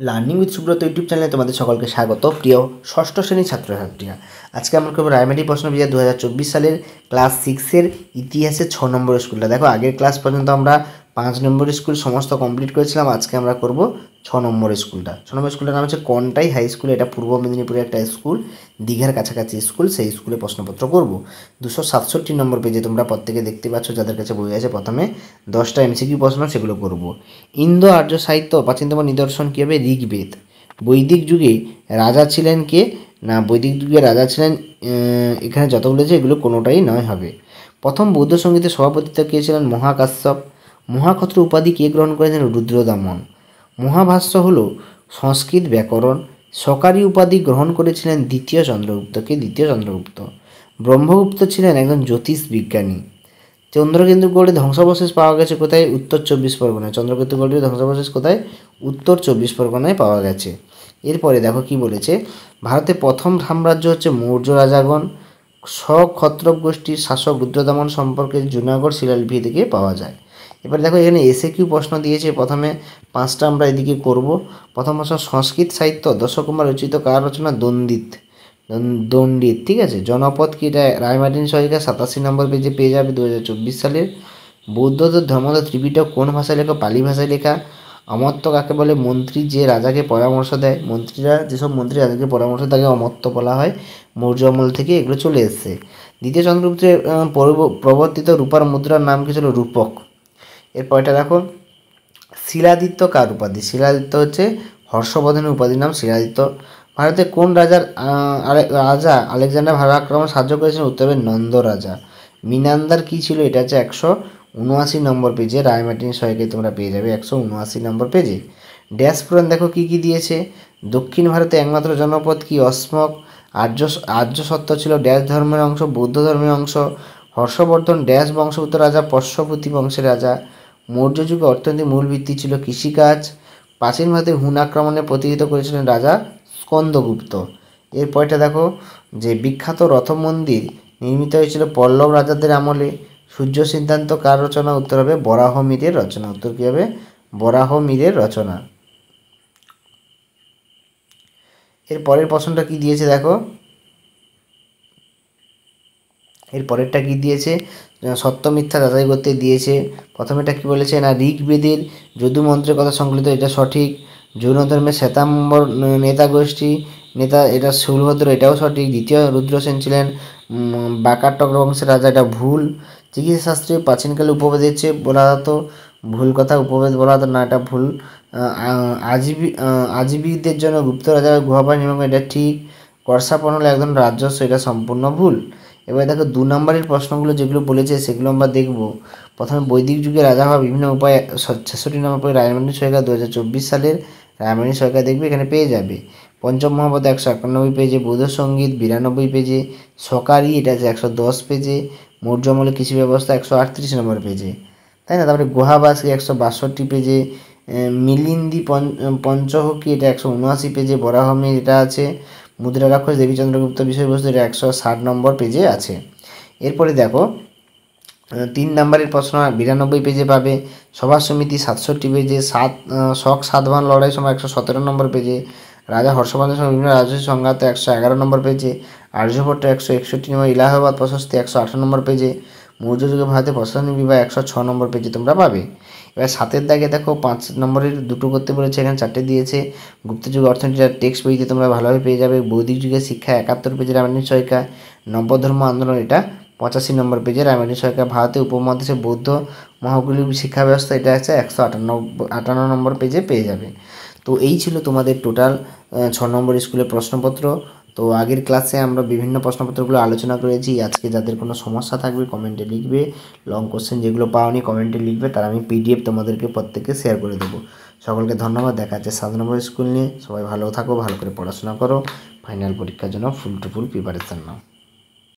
Learning with Subrata YouTube চ্যানেলে তোমাদের সকলকে স্বাগত। প্রিয় ষষ্ঠ শ্রেণীর ছাত্রছাত্রীরা, আজকে আমরা করবো রায়মাটি প্রশ্নবিচার 2024 সালের ক্লাস 6-এর ইতিহাসের 6 নম্বর স্কুলটা। দেখো, আগের ক্লাস পর্যন্ত আমরা 5 নম্বর স্কুল সমস্ত কমপ্লিট করেছিলাম। আজকে আমরা করব 6 নম্বর স্কুলটা। 6 নম্বর স্কুলটার নাম হচ্ছে কনটাই হাই স্কুল। এটা পূর্ব মেদিনীপুরের একটা স্কুল, দীঘার কাছাকাছি স্কুল। সেই স্কুলে প্রশ্নপত্র করব 267 নম্বর পেজে। তোমরা প্রত্যেকে দেখতে পাচ্ছ, যাদের কাছে বই আছে। প্রথমে 10টা এমসিকিউ প্রশ্ন, সেগুলো করব। ইন্দো আর্য সাহিত্য প্রাচীনতম নিদর্শন কী হবে? ঋগ্বেদ। বৈদিক যুগে রাজা ছিলেন কে? না, বৈদিক যুগে রাজা ছিলেন, এখানে যতগুলো আছে এগুলো কোনোটাই নয় হবে। প্রথম বৌদ্ধ সঙ্গীতের সভাপতিত্ব কে ছিলেন? মহাকাশ্যপ। মহাক্ষত্র উপাধি কে গ্রহণ করেছেন? রুদ্রদমন। মহাভাষ্য হল সংস্কৃত ব্যাকরণ। সকারি উপাধি গ্রহণ করেছিলেন দ্বিতীয় চন্দ্রগুপ্ত। কে? দ্বিতীয় চন্দ্রগুপ্ত। ব্রহ্মগুপ্ত ছিলেন একজন জ্যোতিষ বিজ্ঞানী। চন্দ্রকেতু গড়ে ধ্বংসাবশেষ পাওয়া গেছে কোথায়? উত্তর 24 পরগনায়। চন্দ্রকেতু গড়ে ধ্বংসাবশেষ কোথায়? উত্তর 24 পরগনায় পাওয়া গেছে। এরপরে দেখো কি বলেছে, ভারতে প্রথম সাম্রাজ্য হচ্ছে মৌর্য রাজাগণ। সক্ষত্রপ গোষ্ঠীর শাসক রুদ্রদমন সম্পর্কে জুনাগড় শিলালিপি থেকে পাওয়া যায়। এবার দেখো, এখানে এসএকিউ প্রশ্ন দিয়েছে। প্রথমে 5টা আমরা এদিকে করব। প্রথম প্রশ্ন, সংস্কৃত সাহিত্য দশকুমার রচিত কার রচনা? দণ্ডিত। ঠিক আছে। জনপদ কি? রায়মার্টিন সহায়িকা 87 নম্বর পেজে পেয়ে যাবে 2024 সালের। বৌদ্ধ ধর্ম ত্রিপিটক কোন ভাষায় লেখা? পালি ভাষায় লেখা। অমর্ত্য কাকে বলে? মন্ত্রী যে রাজাকে পরামর্শ দেয়। মন্ত্রীরা, যেসব মন্ত্রী রাজাকে পরামর্শ, তাকে অমর্ত্য বলা হয়। মৌর্য আমল থেকে এগুলো চলে এসছে। দ্বিতীয় চন্দ্রগুপ্তের প্রবর্তিত রূপার মুদ্রার নাম কি ছিল? রূপক। এরপরটা দেখো, শিলাদিত্য কার উপাধি? শিলাদিত্য হচ্ছে হর্ষবর্ধনের উপাধির নাম শিলাদিত্য। ভারতে কোন রাজা আলেকজান্ডার ভারত আক্রমণ সাহায্য করেছিলেন? উত্তর হবে নন্দ রাজা। মিনান্দার কী ছিল? এটা হচ্ছে 179 নম্বর পেজে। রায়মার্টিন সহায়িকায় তোমরা পেয়ে যাবে 179 নম্বর পেজে। ড্যাশ পুরাণ দেখো কি কি দিয়েছে। দক্ষিণ ভারতে একমাত্র জনপদ কি? অস্মক। আর্য সত্য ছিল ড্যাশ ধর্মের অংশ? বৌদ্ধ ধর্মের অংশ। হর্ষবর্ধন ড্যাশ বংশগত রাজা? পশ্বপতি বংশের রাজা। মৌর্য যুগে অর্থনীতির মূল ভিত্তি ছিল কৃষিকাজ। প্রাচীন ভারতে হুন আক্রমণে প্রতিহত করেছিলেন রাজা স্কন্দগুপ্ত। এরপরটা দেখো, যে বিখ্যাত রথ মন্দির নির্মিত হয়েছিল পল্লব রাজাদের আমলে। সূর্য সিদ্ধান্ত কার রচনা? উত্তর হবে বরাহমিরের রচনা। উত্তর কী হবে? বরাহমিরের রচনা। এর পরের প্রশ্নটা কি দিয়েছে দেখো, এর পরেরটা কি দিয়েছে? সত্য মিথ্যা যাচাই করতে দিয়েছে। প্রথমেটা কি বলেছে? না, ঋগ্বেদের যদু মন্ত্রের কথা সংকলিত, এটা সঠিক। জৈন ধর্মের শ্বেতাম্বর নেতা গোষ্ঠী নেতা, এটা শূলভদ্র, এটাও সঠিক। দ্বিতীয় রুদ্রসেন ছিলেন বাকাটক বংশের রাজা, এটা ভুল। চিকিৎসা শাস্ত্রে প্রাচীনকালে উপবেদ হচ্ছে বলা হতো, ভুল কথা। উপবেদ বলা হতো না, এটা ভুল। আজীবীদের জন্য গুপ্ত রাজার গুহাবাড়ি নির্মাণ, এটা ঠিক। কর্ষাপন হলো একজন রাজস্ব, এটা সম্পূর্ণ ভুল। এবার দেখো 2 নম্বরের প্রশ্নগুলো যেগুলো বলেছে সেগুলো আমরা দেখব। প্রথমে বৈদিক যুগে রাজা হওয়া বিভিন্ন উপায় 66 নম্বর পরে রায়মার্টিন সহায়িকা 2024 সালের রায়মার্টিন সহায়িকা দেখবে, এখানে পেয়ে যাবে। পঞ্চম মহাপদ 191 পেজে। বৌদ্ধ সঙ্গীত 92 পেজে। সকারি, এটা আছে 110 পেজে। মৌর্য আমলের কৃষি ব্যবস্থা 138 নম্বর পেজে, তাই না? তারপরে গুহাবাসী 162 পেজে। মিলিন্দি পঞ্চহকি, এটা 179 পেজে। বরাহমির, এটা আছে। মুদ্রা রাক্ষস দেবী চন্দ্রগুপ্ত বিষয়বস্তু, এটা 160 নম্বর পেজে আছে। এরপরে দেখো 3 নম্বরের প্রশ্ন 92 পেজে পাবে। সভা সমিতি 67 পেজে। শক সাতবাহন লড়াই সময় 117 নম্বর পেজে। রাজা হর্ষবর্ধনের সময় বিভিন্ন রাজস্ব সংঘাত 111 নম্বর পেজে। আর্যভট্ট 161 নম্বর। ইলাহাবাদ প্রশস্তি 118 নম্বর পেজে। মৌর্য যুগে ভারতে প্রশাসনিক বিভাগ 106 নম্বর পেজে তোমরা পাবে। এবার 7-এর দাগে দেখো 5 নম্বরের দুটো করতে বলেছে, এখানে 4টে দিয়েছে। গুপ্ত যুগ অর্থনীতির টেক্সট বইতে তোমরা ভালোভাবে পেয়ে যাবে। বৈদিক যুগের শিক্ষা 71 পেজে রায়মার্টিন সহায়িকা। নবধর্ম আন্দোলন, এটা 85 নম্বর পেজে রায়মার্টিন সহায়িকা। ভারতে উপমহাদেশে বৌদ্ধ মহাগুলি শিক্ষা ব্যবস্থা, এটা আছে 158 নম্বর পেজে পেয়ে যাবে। তো এই ছিল তোমাদের টোটাল 6 নম্বর স্কুলের প্রশ্নপত্র। তো আগের ক্লাসে আমরা বিভিন্ন প্রশ্নপত্রগুলো আলোচনা করেছি। আজকে যাদের কোনো সমস্যা থাকবে কমেন্টে লিখবে। লং কোশ্চেন যেগুলো পাওনি কমেন্টে লিখবে, তার আমি পিডিএফ তোমাদেরকে প্রত্যেককে শেয়ার করে দেবো। সকলকে ধন্যবাদ। দেখা যাচ্ছে 7 নম্বর স্কুল নিয়ে। সবাই ভালো থাকো, ভালো করে পড়াশোনা করো, ফাইনাল পরীক্ষার জন্য ফুল টু ফুল প্রিপারেশন নাও।